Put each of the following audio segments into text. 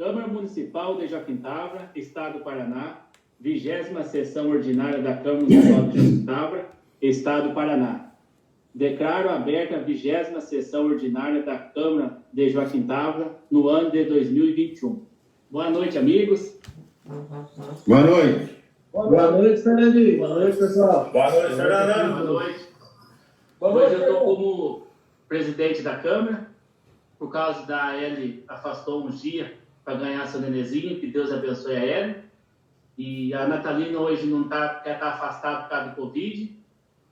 Câmara Municipal de Joaquim-Tavra, Estado do Paraná, 20ª Sessão Ordinária da Câmara Municipal de Joaquim-Tavra, Estado do Paraná. Declaro aberta a 20ª Sessão Ordinária da Câmara de Joaquim-Tavra no ano de 2021. Boa noite, amigos. Boa noite. Boa noite, Fernandinho. Boa noite, pessoal. Boa noite, Fernando. Boa noite. Boa Hoje noite, eu estou como presidente da Câmara, por causa da Eli afastou uns dias para ganhar seu nenenzinho, que Deus abençoe a Eli. E a Natalina hoje não quer estar afastada por causa do Covid.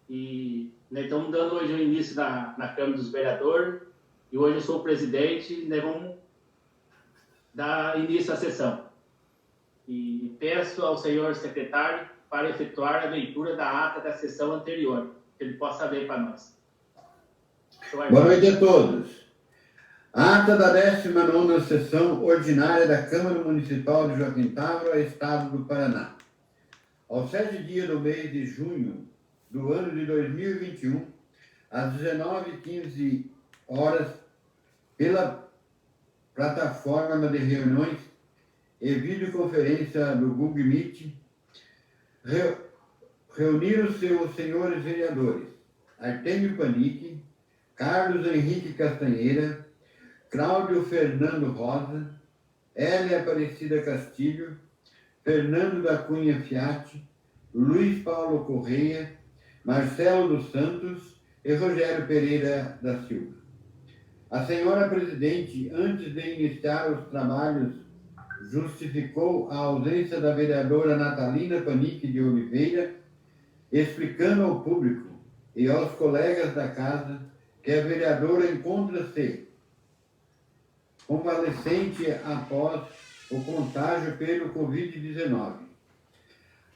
E nós estamos dando hoje o início na Câmara dos Vereadores. E hoje eu sou o presidente e nós vamos dar início à sessão. E peço ao senhor secretário para efetuar a leitura da ata da sessão anterior, que ele possa ler para nós. Boa noite a todos. Ata da 19ª Sessão Ordinária da Câmara Municipal de Joaquim-Tavra, Estado do Paraná. Aos 7 dias do mês de junho do ano de 2021, às 19h15, pela plataforma de reuniões e videoconferência do Google Meet, reuniram-se os senhores vereadores Artêmio Panic, Carlos Henrique Castanheira, Cláudio Fernando Rosa, Hélia Aparecida Castilho, Fernando da Cunha Fiat, Luiz Paulo Correia, Marcelo dos Santos e Rogério Pereira da Silva. A senhora presidente, antes de iniciar os trabalhos, justificou a ausência da vereadora Natalina Panic de Oliveira, explicando ao público e aos colegas da casa que a vereadora encontra-se convalescente após o contágio pelo Covid-19.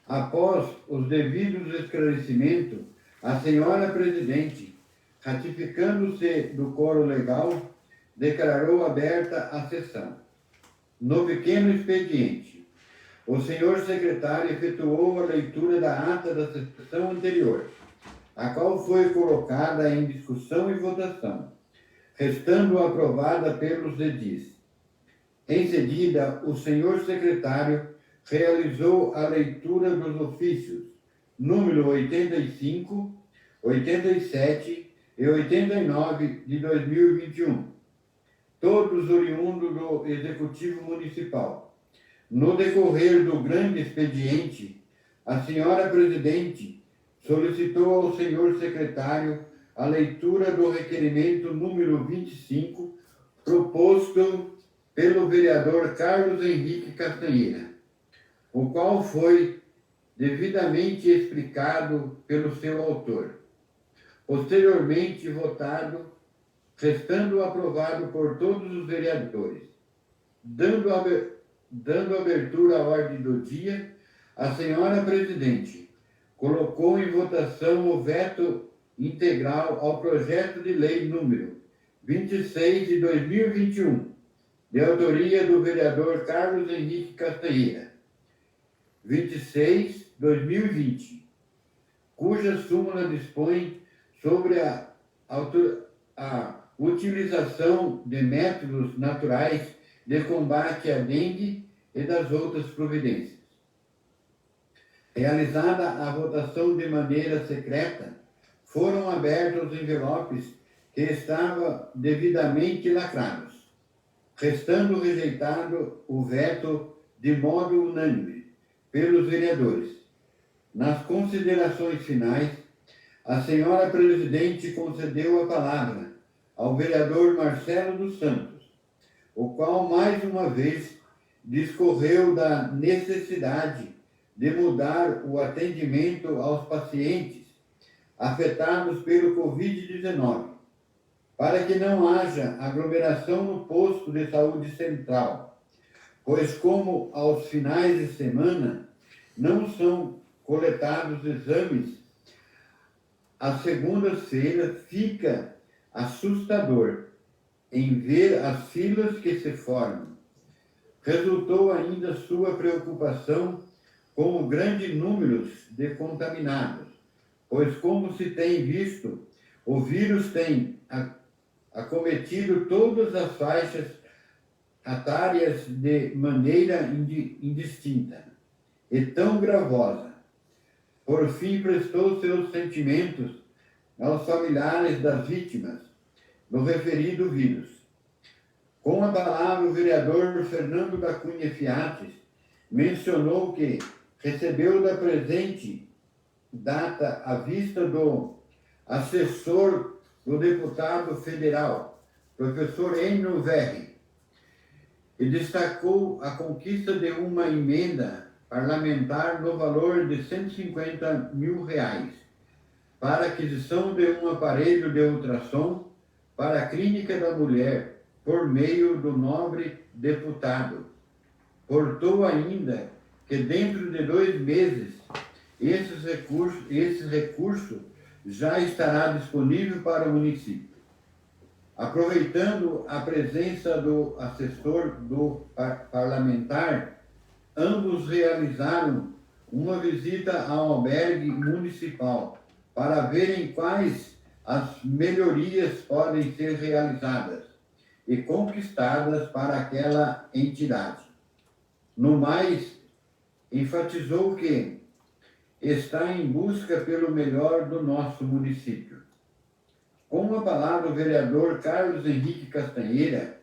Após os devidos esclarecimentos, a senhora presidente, ratificando-se do coro legal, declarou aberta a sessão. No pequeno expediente, o senhor secretário efetuou a leitura da ata da sessão anterior, a qual foi colocada em discussão e votação, restando aprovada pelos edis. Em seguida, o senhor secretário realizou a leitura dos ofícios número 85, 87 e 89 de 2021, todos oriundos do Executivo Municipal. No decorrer do grande expediente, a senhora presidente solicitou ao senhor secretário a leitura do requerimento número 25, proposto pelo vereador Carlos Henrique Castanheira, o qual foi devidamente explicado pelo seu autor. Posteriormente votado, restando aprovado por todos os vereadores. Dando abertura à ordem do dia, a senhora presidente colocou em votação o veto integral ao projeto de lei número 26 de 2021, de autoria do vereador Carlos Henrique Castanheira, 26/2020, cuja súmula dispõe sobre a utilização de métodos naturais de combate à dengue e das outras providências. Realizada a votação de maneira secreta, foram abertos os envelopes que estavam devidamente lacrados, restando rejeitado o veto de modo unânime pelos vereadores. Nas considerações finais, a senhora presidente concedeu a palavra ao vereador Marcelo dos Santos, o qual mais uma vez discorreu da necessidade de mudar o atendimento aos pacientes afetados pelo Covid-19, para que não haja aglomeração no posto de saúde central, pois como aos finais de semana não são coletados exames, às segundas-feiras fica assustador em ver as filas que se formam. Resultou ainda sua preocupação com o grande número de contaminados, pois, como se tem visto, o vírus tem acometido todas as faixas atárias de maneira indistinta e tão gravosa. Por fim, prestou seus sentimentos aos familiares das vítimas do referido vírus. Com a palavra, o vereador Fernando da Cunha Fiates mencionou que recebeu da presente data a vista do assessor do deputado federal, professor Enio Verri, e destacou a conquista de uma emenda parlamentar no valor de R$150 mil para a aquisição de um aparelho de ultrassom para a Clínica da Mulher, por meio do nobre deputado. Portou ainda que dentro de 2 meses esse recurso já estará disponível para o município. Aproveitando a presença do assessor do parlamentar, ambos realizaram uma visita ao albergue municipal para verem quais as melhorias podem ser realizadas e conquistadas para aquela entidade. No mais, enfatizou que está em busca pelo melhor do nosso município. Com a palavra, o vereador Carlos Henrique Castanheira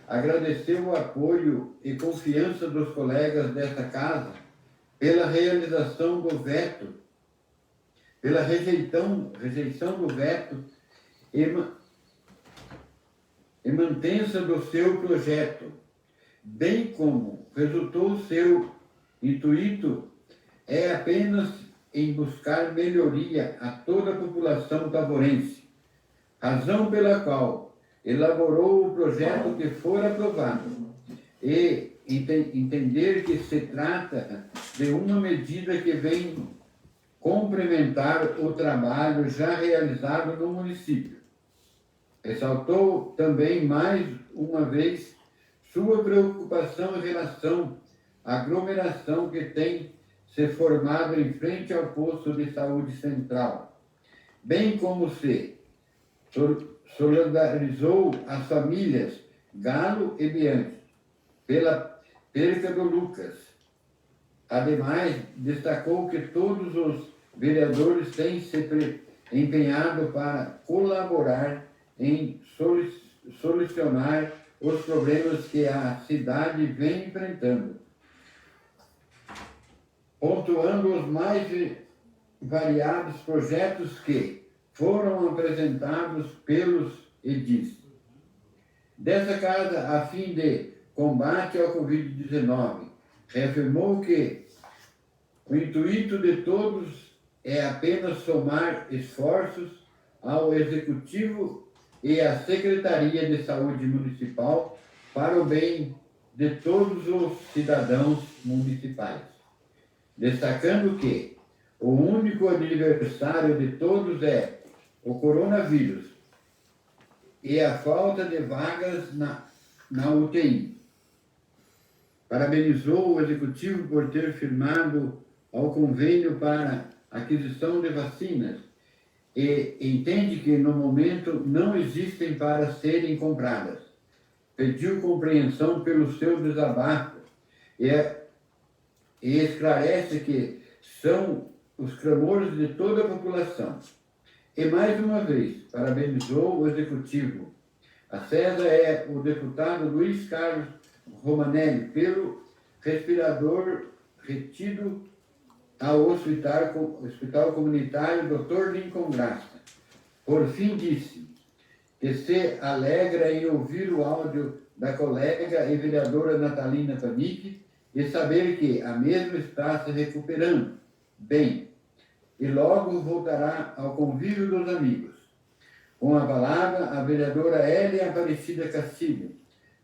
agradeceu o apoio e confiança dos colegas desta casa pela realização do veto, pela rejeição do veto e mantença do seu projeto, bem como resultou seu intuito é apenas em buscar melhoria a toda a população tavorense, razão pela qual elaborou o projeto que for aprovado e entender que se trata de uma medida que vem complementar o trabalho já realizado no município. Ressaltou também mais uma vez sua preocupação em relação à aglomeração que tem se formado em frente ao posto de saúde central, bem como se solidarizou as famílias Galo e Bianchi pela perca do Lucas. Ademais, destacou que todos os vereadores têm se empenhado para colaborar em solucionar os problemas que a cidade vem enfrentando, pontuando os mais variados projetos que foram apresentados pelos edis dessa casa a fim de combate ao Covid-19. Reafirmou que o intuito de todos é apenas somar esforços ao Executivo e à Secretaria de Saúde Municipal para o bem de todos os cidadãos municipais. Destacando que o único adversário de todos é o coronavírus e a falta de vagas na UTI. Parabenizou o Executivo por ter firmado ao convênio para aquisição de vacinas e entende que, no momento, não existem para serem compradas. Pediu compreensão pelo seu desabafo e esclarece que são os clamores de toda a população. E, mais uma vez, parabenizou o Executivo. A César é o deputado Luiz Carlos Romanelli pelo respirador retido ao Hospital Comunitário Dr. Lincoln Graça. Por fim, disse que se alegra em ouvir o áudio da colega e vereadora Natalina Panic e saber que a mesma está se recuperando bem e logo voltará ao convívio dos amigos. Com a palavra, a vereadora Hélia Aparecida Castilho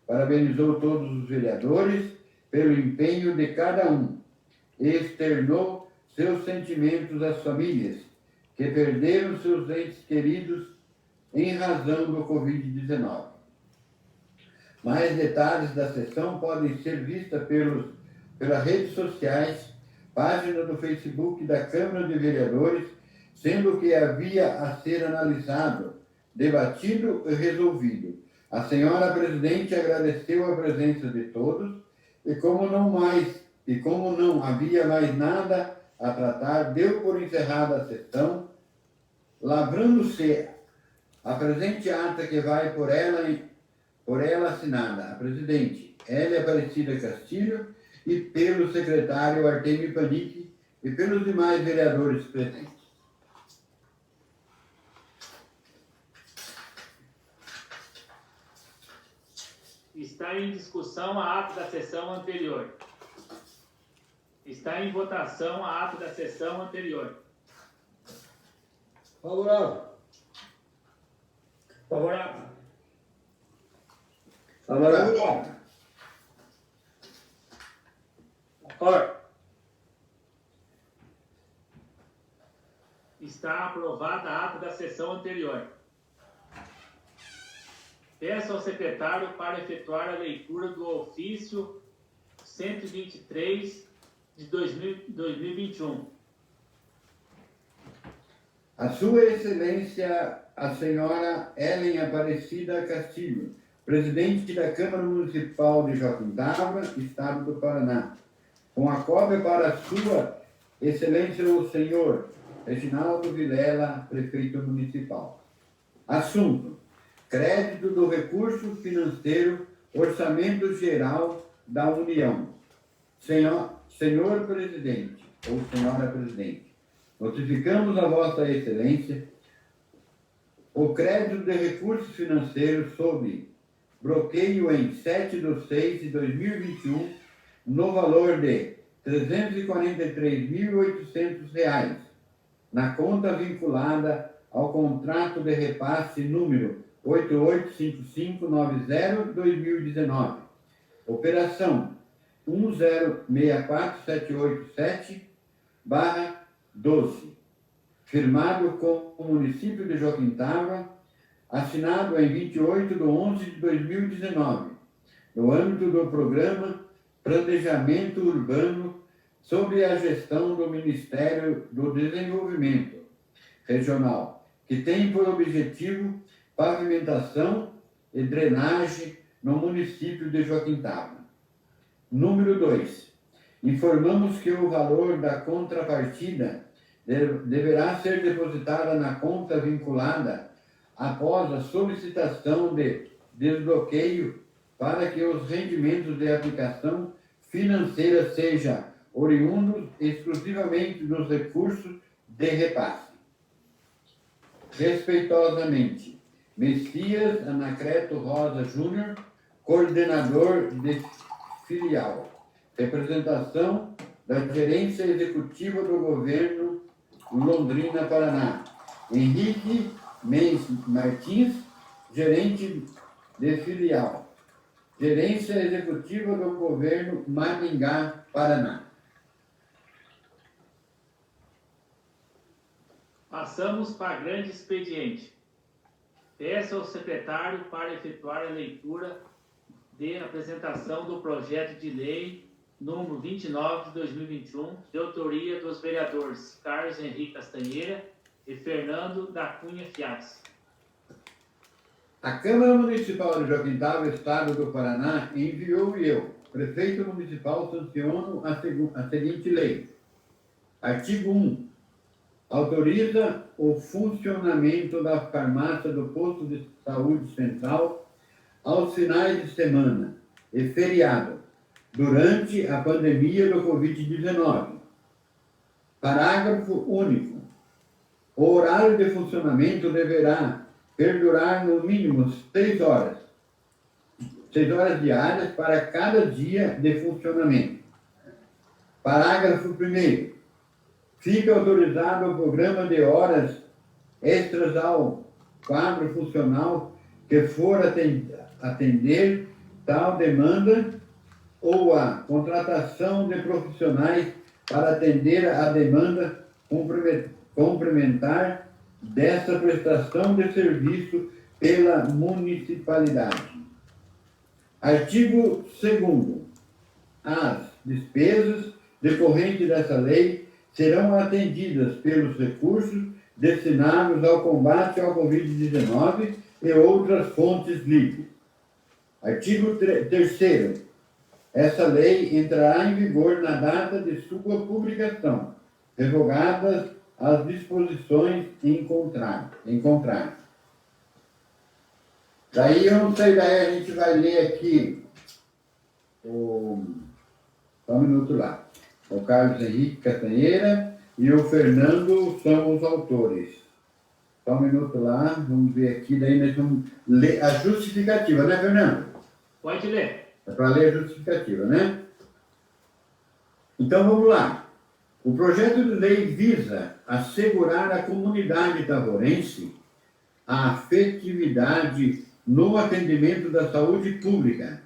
parabenizou todos os vereadores pelo empenho de cada um e externou seus sentimentos às famílias que perderam seus entes queridos em razão do Covid-19. Mais detalhes da sessão podem ser vistos pelas redes sociais, página do Facebook da Câmara de Vereadores, sendo que havia a ser analisado, debatido e resolvido A senhora presidente agradeceu a presença de todos e como não havia mais nada a tratar, deu por encerrada a sessão, lavrando-se a presente ata que vai por ela assinada, a presidente Hélia Aparecida Castilho e pelo secretário Artemio Panic e pelos demais vereadores presentes. Está em discussão a ata da sessão anterior. Está em votação a ata da sessão anterior. Favorável. Favorável. Favorável. Concordo. Está aprovada a ata da sessão anterior. Peço ao secretário para efetuar a leitura do ofício 123 de 2021. A Sua Excelência, a senhora Helen Aparecida Castilho, presidente da Câmara Municipal de Joaquim-Távora, Estado do Paraná, com a cópia para Sua Excelência o senhor Reginaldo Vilela, prefeito municipal. Assunto: crédito do recurso financeiro, orçamento geral da União. Senhor presidente, ou senhora presidente, notificamos a Vossa Excelência o crédito de recursos financeiros sob bloqueio em 7/6/2021 no valor de R$ 343.800 na conta vinculada ao contrato de repasse número 885590-2019, operação 1064787/12, firmado com o município de Joaquim-Távora, assinado em 28/11/2019, no âmbito do programa Planejamento Urbano sob a gestão do Ministério do Desenvolvimento Regional, que tem por objetivo pavimentação e drenagem no município de Joaquim-Távora. Número 2. Informamos que o valor da contrapartida deverá ser depositada na conta vinculada após a solicitação de desbloqueio para que os rendimentos de aplicação financeira sejam oriundos exclusivamente dos recursos de repasse. Respeitosamente, Messias Anacleto Rosa Júnior, coordenador de filial. Representação da Gerência Executiva do Governo Londrina, Paraná. Henrique Mendes Martins, gerente de filial. Gerência Executiva do Governo Maringá, Paraná. Passamos para grande expediente. Peço ao secretário para efetuar a leitura de apresentação do projeto de lei número 29 de 2021, de autoria dos vereadores Carlos Henrique Castanheira e Fernando da Cunha Fiats. A Câmara Municipal de Joaquim-Távora, Estado do Paraná, enviou e eu, prefeito municipal, sanciono a seguinte lei. Artigo 1. Autoriza o funcionamento da farmácia do posto de saúde central aos finais de semana e feriado, durante a pandemia do Covid-19. Parágrafo único. O horário de funcionamento deverá perdurar no mínimo 6 horas diárias para cada dia de funcionamento. Parágrafo 1º. Fica autorizado o programa de horas extras ao quadro funcional que for atender tal demanda ou a contratação de profissionais para atender a demanda complementar dessa prestação de serviço pela municipalidade. Artigo 2º. As despesas decorrentes dessa lei serão atendidas pelos recursos destinados ao combate ao Covid-19 e outras fontes livres. Artigo 3º. Essa lei entrará em vigor na data de sua publicação, revogadas as disposições em contrário. Daí eu não sei, daí a gente vai ler aqui só um minuto lá. O Carlos Henrique Castanheira e o Fernando são os autores. Só um minuto lá, vamos ver aqui, daí nós vamos ler a justificativa, né, Fernando? Pode ler. É para ler a justificativa, né? Então vamos lá. O projeto de lei visa assegurar à comunidade tavorense a afetividade no atendimento da saúde pública,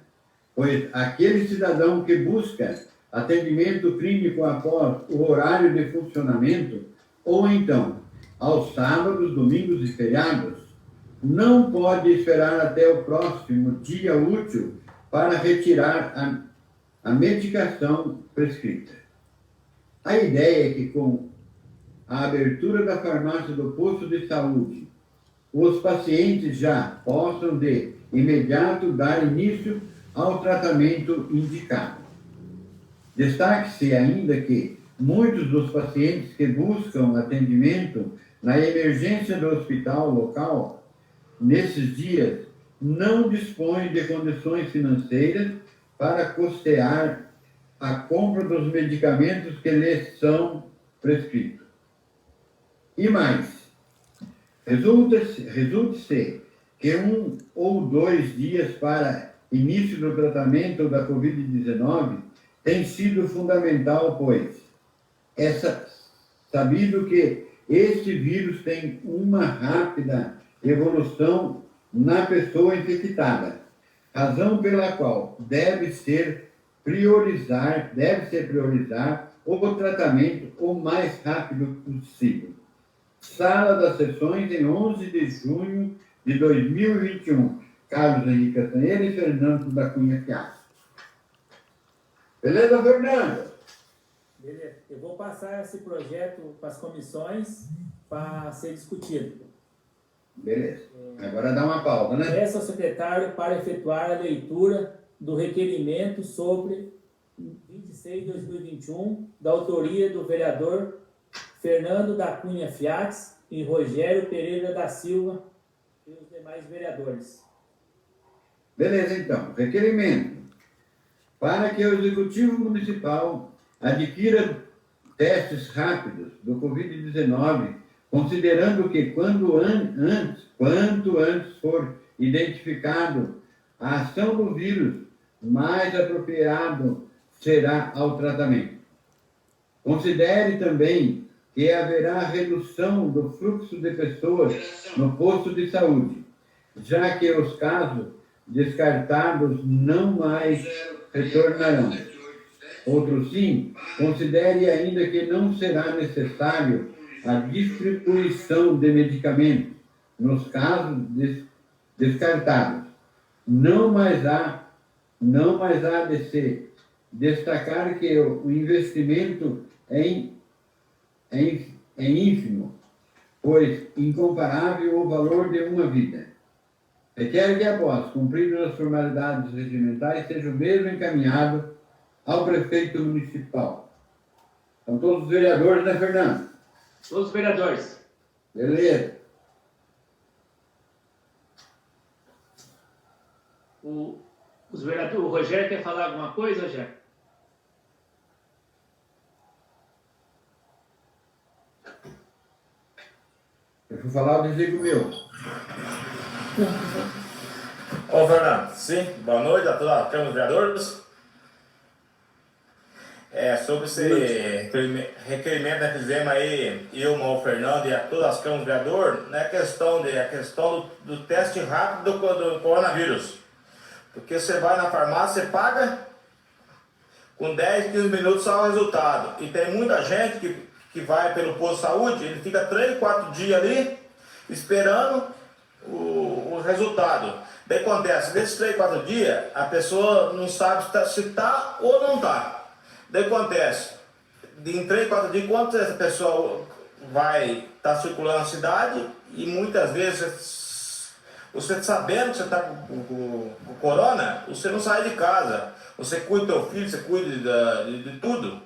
pois aquele cidadão que busca atendimento clínico após o horário de funcionamento, ou então aos sábados, domingos e feriados, não pode esperar até o próximo dia útil para retirar a medicação prescrita. A ideia é que, com a abertura da farmácia do posto de saúde, os pacientes já possam de imediato dar início ao tratamento indicado. Destaque-se ainda que muitos dos pacientes que buscam atendimento na emergência do hospital local, nesses dias, não dispõem de condições financeiras para custear a compra dos medicamentos que lhes são prescritos. E mais, resulte-se que 1 ou 2 dias para início do tratamento da Covid-19 tem sido fundamental, pois é sabido que este vírus tem uma rápida evolução na pessoa infectada, razão pela qual deve ser priorizar o tratamento o mais rápido possível. Sala das Sessões, em 11 de junho de 2021. Carlos Henrique Castanheira e Fernando da Cunha Fiasco. Beleza, Fernando? Beleza. Eu vou passar esse projeto para as comissões para ser discutido. Beleza. Agora dá uma pausa, né? Peço ao secretário para efetuar a leitura do requerimento sobre 26 de 2021, da autoria do vereador Fernando da Cunha Fiatz e Rogério Pereira da Silva e os demais vereadores. Beleza, então. Requerimento. Para que o Executivo Municipal adquira testes rápidos do Covid-19, considerando que quanto antes for identificado a ação do vírus, mais apropriado será ao tratamento. Considere também que haverá redução do fluxo de pessoas no posto de saúde, já que os casos descartados não mais retornarão. Outro sim, considere ainda que não será necessário a distribuição de medicamentos nos casos descartados. Não mais há de se destacar que o investimento é ínfimo, pois incomparável ao valor de uma vida. Requer que, após cumpridas as formalidades regimentais, seja o mesmo encaminhado ao prefeito municipal. São todos os vereadores, né, Fernando? Todos os vereadores. Beleza. Os vereadores, o Rogério quer falar alguma coisa, Rogério? Eu vou falar, eu desligo o meu. Ô, Fernando, sim, boa noite a toda a Câmara dos Vereadores. Sobre esse requerimento que fizemos aí, eu, o Fernando e a todas as Câmaras dos Vereadores, não é a questão do teste rápido do coronavírus. Porque você vai na farmácia, você paga, com 10, 15 minutos só o resultado. E tem muita gente que vai pelo posto de saúde, ele fica 3, 4 dias ali, esperando o resultado. Daí acontece, nesses 3, 4 dias, a pessoa não sabe se está ou não está. Daí acontece, em 3, 4 dias, quanto essa pessoa vai estar circulando na cidade, e muitas vezes Você sabendo que você está com corona, você não sai de casa. Você cuida do teu filho, você cuida de tudo.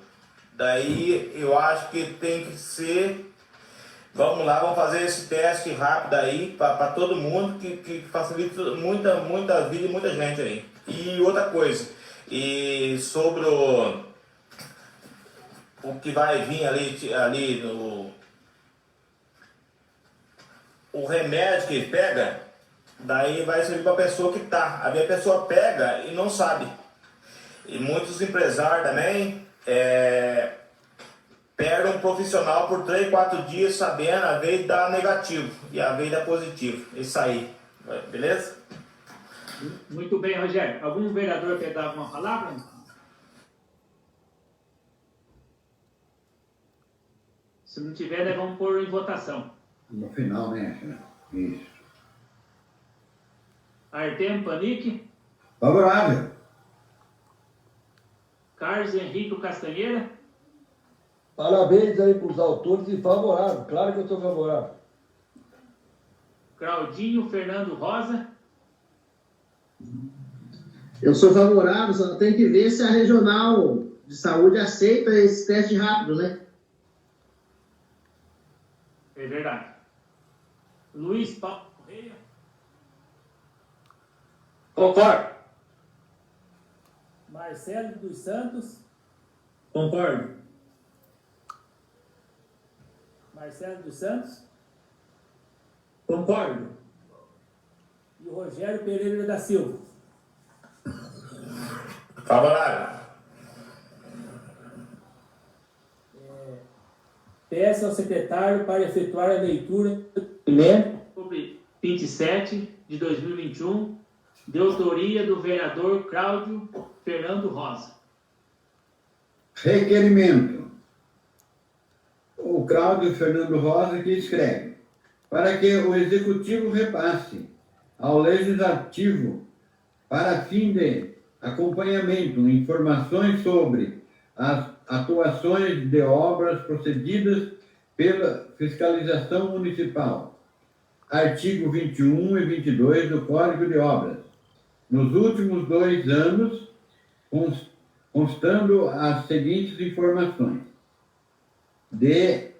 Daí eu acho que tem que ser. Vamos lá, vamos fazer esse teste rápido aí para todo mundo que facilita muita vida e muita gente aí. E outra coisa, e sobre o que vai vir ali o remédio que pega, daí vai servir para a pessoa que tá. Aí a pessoa pega e não sabe. E muitos empresários também perdem um profissional por 3, 4 dias sabendo, a vez dá negativo e a vez dá positivo. Isso aí, beleza? Muito bem, Rogério. Algum vereador quer dar uma palavra? Se não tiver, nós vamos pôr em votação. No final, né? Isso. Artemio Panic, Favorável. Carlos Henrique Castanheira, Parabéns aí para os autores e favorável. Claro que eu sou favorável. Claudinho Fernando Rosa, Eu sou favorável, só tem que ver se a regional de saúde aceita esse teste rápido, né? é verdade. Luiz Paulo Correia, Concordo. Marcelo dos Santos, Concordo. Marcelo dos Santos Concordo. e o Rogério Pereira da Silva. Favorável. Peço ao secretário para efetuar a leitura do documento sobre 27 de 2021, de autoria do vereador Cláudio Fernando Rosa. Requerimento. O Cláudio Fernando Rosa que escreve: para que o Executivo repasse ao Legislativo, para fim de acompanhamento, informações sobre as atuações de obras procedidas pela fiscalização municipal. Artigo 21 e 22 do Código de Obras. Nos últimos 2 anos, constando as seguintes informações: de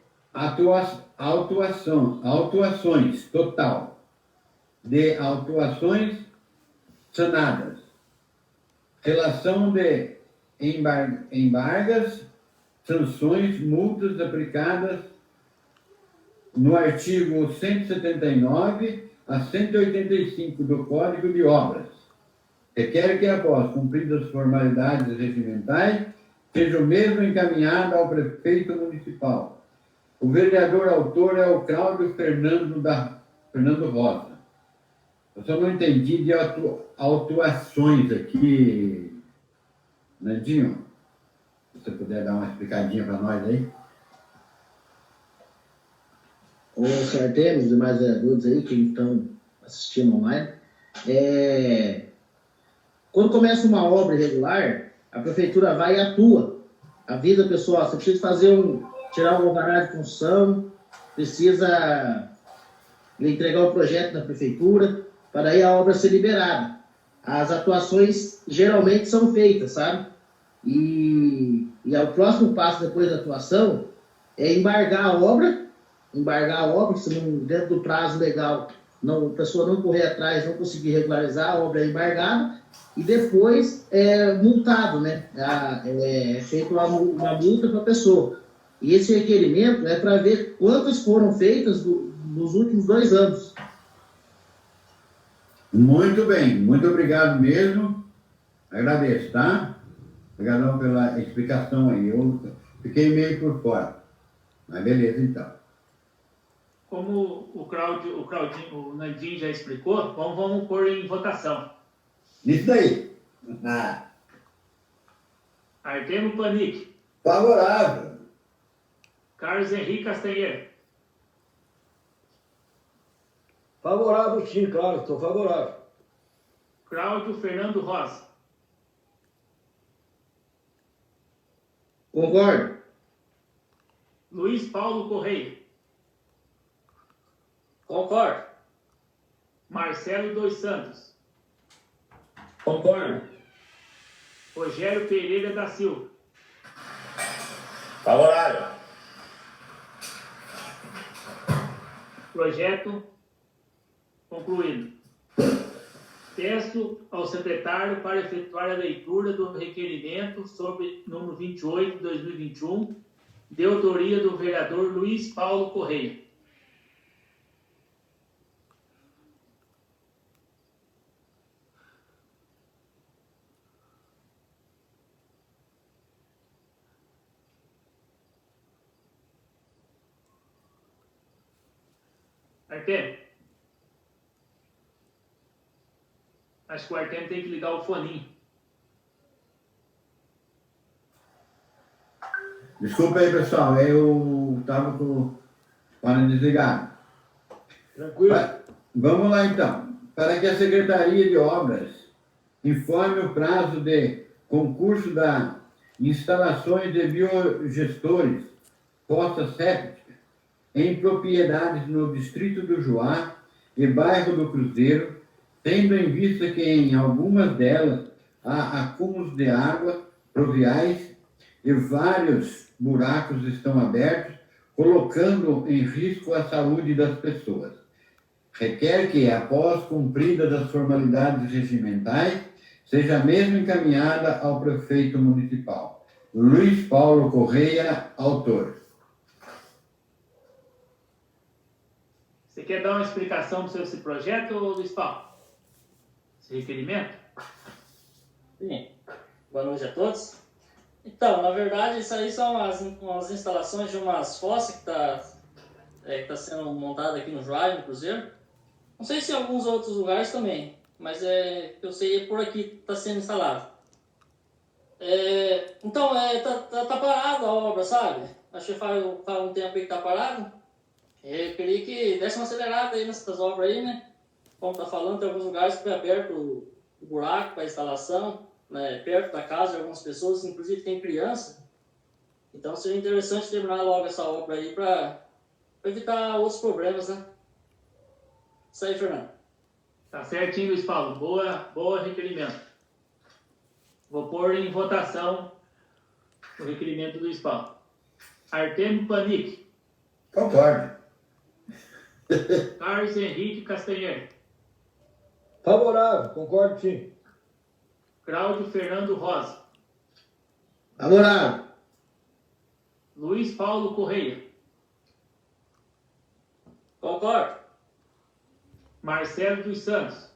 autuações total, de autuações sanadas, relação de embargas, sanções, multas aplicadas no artigo 179 a 185 do Código de Obras. Requer que, após cumpridas as formalidades regimentais, seja o mesmo encaminhado ao prefeito municipal. O vereador autor é o Cláudio Fernando Rosa. Eu só não entendi de autuações aqui, Nandinho. Se você puder dar uma explicadinha para nós aí. Ô, Sartemos e demais vereadores aí que estão assistindo online, quando começa uma obra irregular, a prefeitura vai e atua. Avisa, pessoal, você precisa tirar um alvará de construção, precisa entregar o projeto da prefeitura, para aí a obra ser liberada. As atuações geralmente são feitas, sabe? E o próximo passo depois da atuação é embargar a obra, se não, dentro do prazo legal, a pessoa não correr atrás, não conseguir regularizar, a obra é embargada, e depois é multado, né? É feita uma multa para a pessoa. E esse requerimento é para ver quantas foram feitas nos últimos 2 anos. Muito bem, muito obrigado mesmo. Agradeço, tá? Obrigadão pela explicação aí. Eu fiquei meio por fora. Mas beleza, então. Como o Nandinho já explicou, vamos pôr em votação. Isso daí. Artemio Panic, Favorável. Carlos Henrique Castanheira, Favorável, sim, claro, estou favorável. Cláudio Fernando Rosa, Concordo. Luiz Paulo Correia, Concordo. Marcelo dos Santos. Concordo. Rogério Pereira da Silva. Favorável. Projeto concluído. Peço ao secretário para efetuar a leitura do requerimento sobre número 28 de 2021, de autoria do vereador Luiz Paulo Correia. Artemio. Acho que o Artemio tem que ligar o foninho. Desculpa aí, pessoal, eu estava com o fone desligado. Tranquilo. Vamos lá, então. Para que a Secretaria de Obras informe o prazo de concurso da instalações de biogestores, fossas sépticas, em propriedades no Distrito do Juá e bairro do Cruzeiro, tendo em vista que em algumas delas há acúmulos de água pluviais e vários buracos estão abertos, colocando em risco a saúde das pessoas. Requer que, após cumpridas as formalidades regimentais, seja mesmo encaminhada ao prefeito municipal. Luiz Paulo Correia, autor. Você quer dar uma explicação sobre esse projeto, Luiz Paulo? Esse requerimento? Sim. Boa noite a todos. Então, na verdade, isso aí são umas instalações de umas fossas que tá sendo montada aqui no Juá, no Cruzeiro. Não sei se em alguns outros lugares também, mas eu sei por aqui que está sendo instalado. Então, tá parado a obra, sabe? Acho que faz um tempo aí que tá parado. Eu queria que desse uma acelerada aí nessas obras aí, né? Como tá falando, tem alguns lugares que foi aberto o buraco para instalação, né? Perto da casa de algumas pessoas, inclusive tem criança. Então seria interessante terminar logo essa obra aí para evitar outros problemas, né? Isso aí, Fernando. Tá certinho, Luiz Paulo. Boa requerimento. Vou pôr em votação o requerimento do Luiz Paulo. Artemio Panic. Concordo. Carlos Henrique Castanheira. Favorável, concordo sim. Cláudio Fernando Rosa. Favorável. Luiz Paulo Correia. Concordo. Marcelo dos Santos.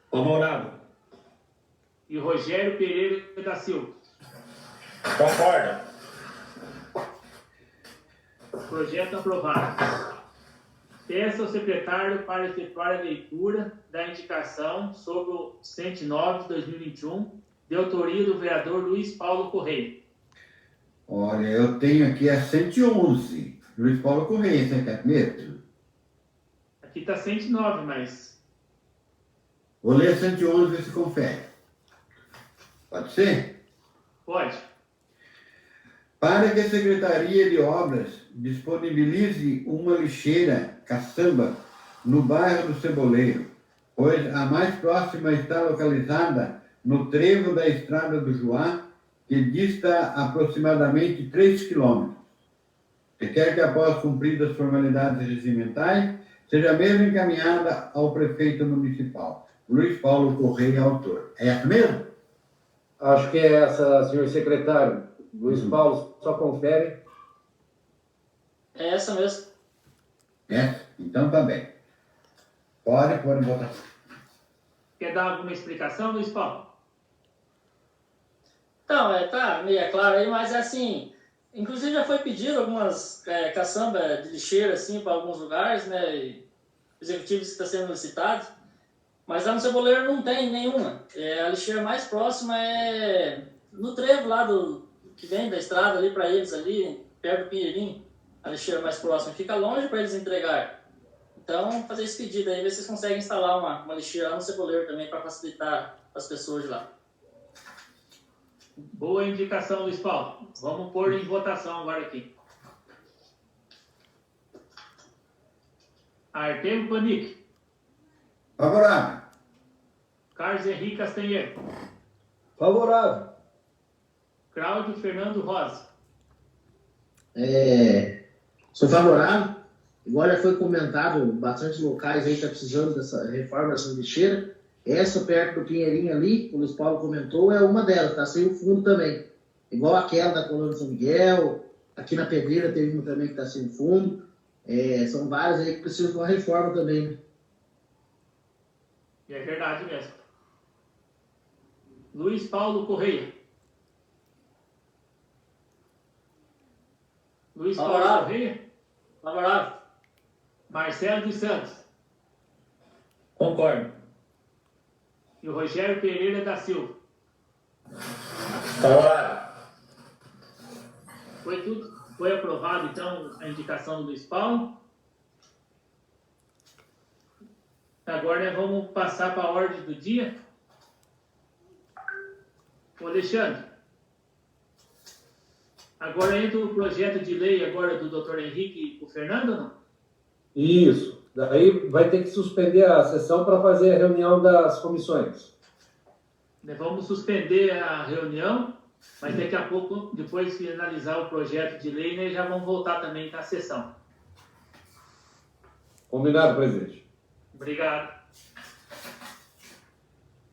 Favorável. E Rogério Pereira da Silva. Concordo. Projeto aprovado. Peço ao secretário para efetuar a leitura da indicação sobre o 109 de 2021, de autoria do vereador Luiz Paulo Correia. Olha, eu tenho aqui a 111. Luiz Paulo Correia, você quer mesmo? Aqui está 109, mas... Vou ler a 111 e se confere. Pode ser? Pode. Para que a Secretaria de Obras disponibilize uma lixeira caçamba no bairro do Ceboleiro, pois a mais próxima está localizada no trevo da Estrada do Juá, que dista aproximadamente 3 quilômetros. Requer que, após cumpridas as formalidades regimentais, seja mesmo encaminhada ao prefeito municipal. Luiz Paulo Correia, autor. É essa mesmo? Acho que é essa, senhor secretário. Luiz Paulo, só confere. É essa mesmo. É? Então tá bem. Pode pôr em votação. Quer dar alguma explicação, Luiz Paulo? Então, tá meio claro aí, mas assim, inclusive já foi pedido algumas caçamba de lixeira, assim, para alguns lugares, né, e executivos que está sendo licitado, mas lá no Ceboleiro não tem nenhuma. A lixeira mais próxima é no trevo lá que vem da estrada ali para eles, ali, perto do Pinheirinho. A lixeira mais próxima fica longe para eles entregar. Então, fazer esse pedido aí, ver se vocês conseguem instalar uma lixeira lá no Ceboleiro também, para facilitar as pessoas de lá. Boa indicação, Luiz Paulo. Vamos pôr em votação agora aqui. Artemio Panic. Favorável. Carlos Henrique Castanheira. Favorável. Cláudio Fernando Rosa. Sou favorável. Igual já foi comentado, bastante locais aí estão precisando dessa reforma dessa lixeira. Essa perto do Pinheirinho ali, como o Luiz Paulo comentou, é uma delas, está sem o fundo também. Igual aquela da Colônia São Miguel, aqui na Pedreira teve uma também que está sem fundo. São várias aí que precisam de uma reforma também. Né? E é verdade mesmo. Luiz Paulo Correia. Luiz Paulo Favorável. Correia. Favorável. Marcelo dos Santos. Concordo. E o Rogério Pereira da Silva. Favorável. Foi aprovado, então, a indicação do Luiz Paulo. Agora nós vamos passar para a ordem do dia. Ô Alexandre, agora entra o projeto de lei agora do Dr. Henrique e o Fernando, ou não? Isso. Daí vai ter que suspender a sessão para fazer a reunião das comissões. Nós vamos suspender a reunião, mas daqui a pouco, depois de finalizar o projeto de lei, nós já vamos voltar também com a sessão. Combinado, presidente. Obrigado.